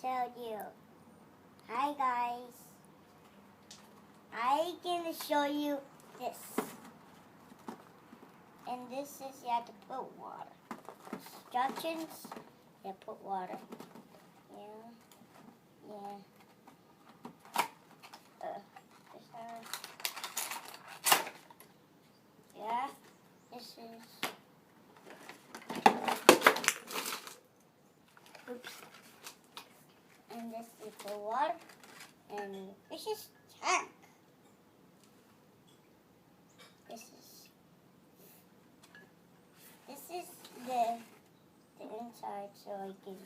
tell you. Hi guys. I'm gonna show you this. And this is you have to put water. Instructions, you put water. Yeah. Yeah. This is. Oops. And this is for water. And this is tank. This is the inside, so I can.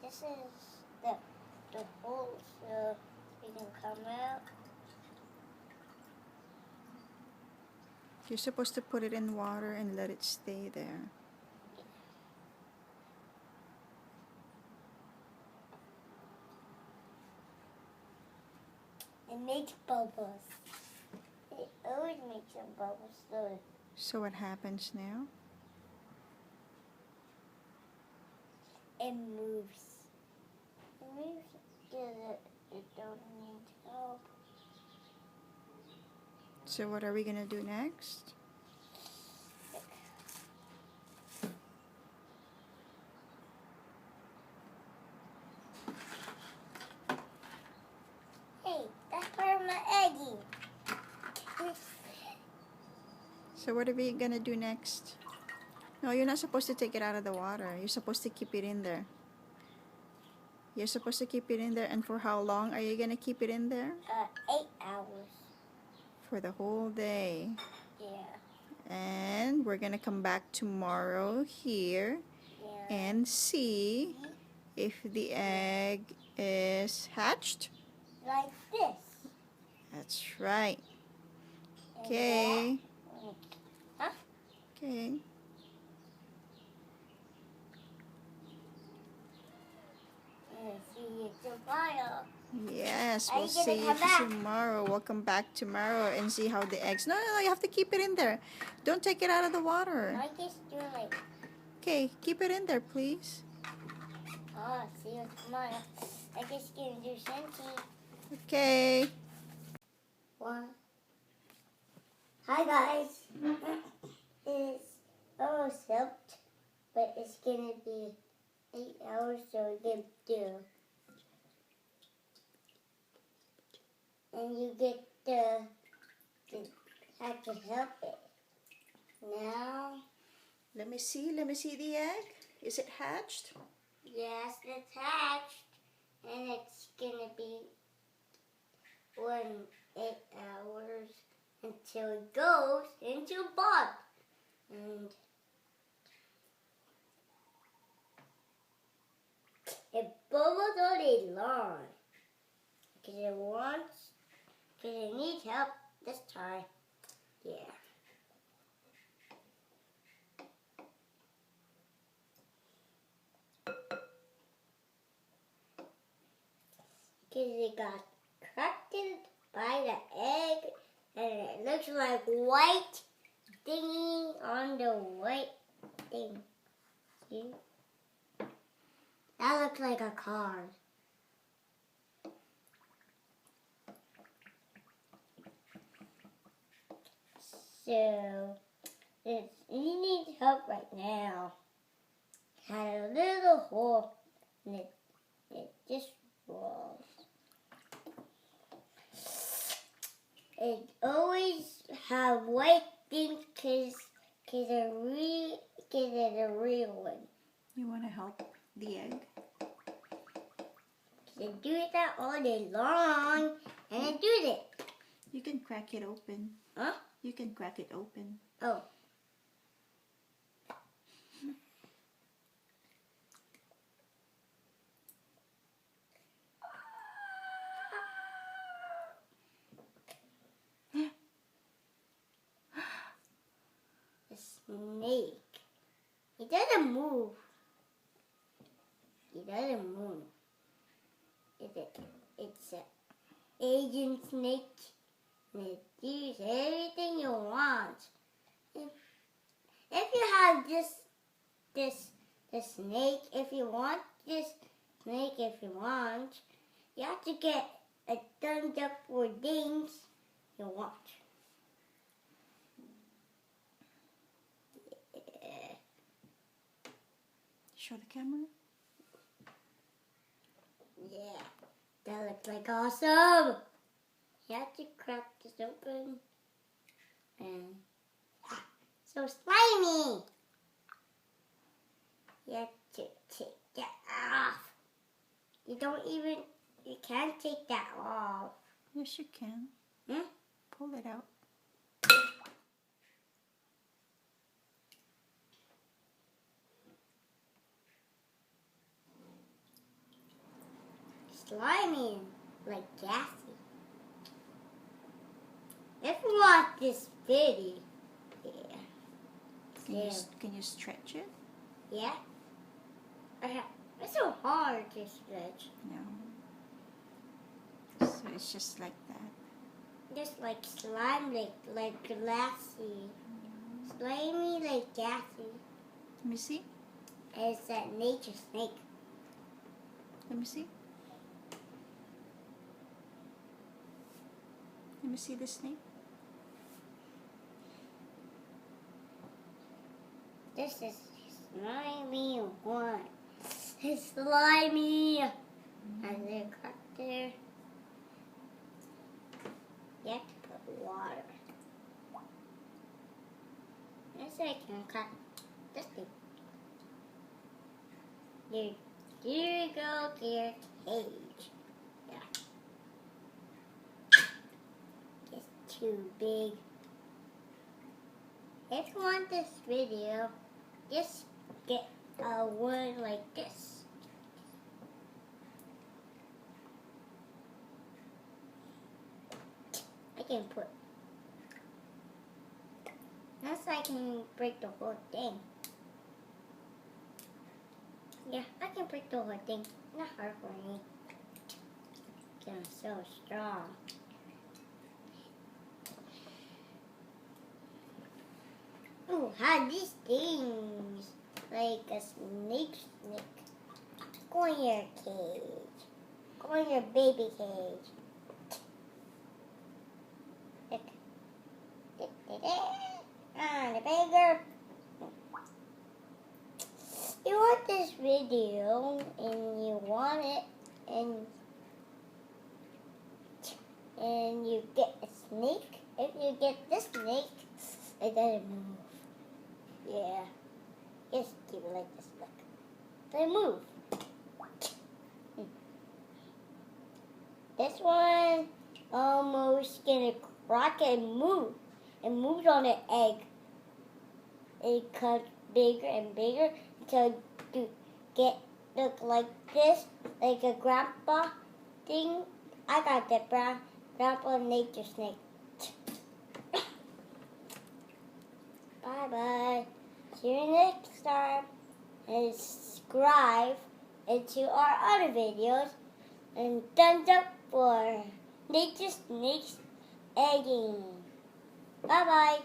This is the hole, so it can come out. You're supposed to put it in water and let it stay there. It makes bubbles. It always makes some bubbles. So what happens now? It moves. It moves because it don't need help. So what are we gonna do next? Hey, that's part of my eggie. So what are we gonna do next? No, you're not supposed to take it out of the water. You're supposed to keep it in there. You're supposed to keep it in there. And for how long are you gonna keep it in there? 8 hours. For the whole day. Yeah. And we're gonna come back tomorrow here and see if the egg is hatched. Like this. That's right. Okay. Huh? Okay. See you tomorrow. Yes, Are we'll you gonna see you come back? tomorrow. We'll come back tomorrow and see how the eggs. No, you have to keep it in there. Don't take it out of the water. I just do like. Okay, keep it in there, please. Oh, see you tomorrow. I just gonna do something. Okay. One. Hi guys. It's almost helped, but it's gonna be 8 hours, so we can do. And you get have to help it. Now, Let me see the egg. Is it hatched? yes, it's hatched, and it's gonna be 8 hours until it goes into a bud. And it bubbles all day long because it needs help this time. Yeah. Because it got cracked by the egg, and it looks like white thingy on the white thing. See? That looks like a card. So, you need help right now. Had a little hole, and it just rolls. It always have white things because it's a real one. You want to help the egg? They do that all day long, and it do it. You can crack it open. Huh? You can crack it open. Oh. The snake. He doesn't move. He doesn't move. It's a Asian snake. And it does everything you want. If you have this snake, if you want this snake, if you want, you have to get a thumbs up for things you want. Yeah. Show the camera. Yeah, that looks like awesome. You have to crack this open. And so slimy. You have to take that off. You can't take that off. Yes, you can. Pull it out. Slimy, like gassy. If you want this video, Can you stretch it? Yeah. It's so hard to stretch. No. So it's just like that. Just like slime, like glassy. Slimy, like gassy. Let me see. It's that nature snake. Let me see. Let me see the snake. This is slimy one. It's slimy. And the cut there. You have to put water. This I can cut this thing. Here you go to your cage. Yeah. It's too big. If you want this video, just get a one like this. I can put. Unless I can break the whole thing. Yeah, I can break the whole thing. Not hard for me. I'm so strong. Oh, how these things like a snake. Go in your cage. Go in your baby cage. The bigger. You want this video and you want it and you get a snake. If you get this snake, it doesn't move. Yeah. Just keep it like this. Look. They move. This one almost gonna crack and move. It moves on an egg. It cuts bigger and bigger until you look like this, like a grandpa thing. I got that grandpa nature snake. Bye bye. See you next time. And subscribe into our other videos. And thumbs up for nature snakes egging. Bye bye.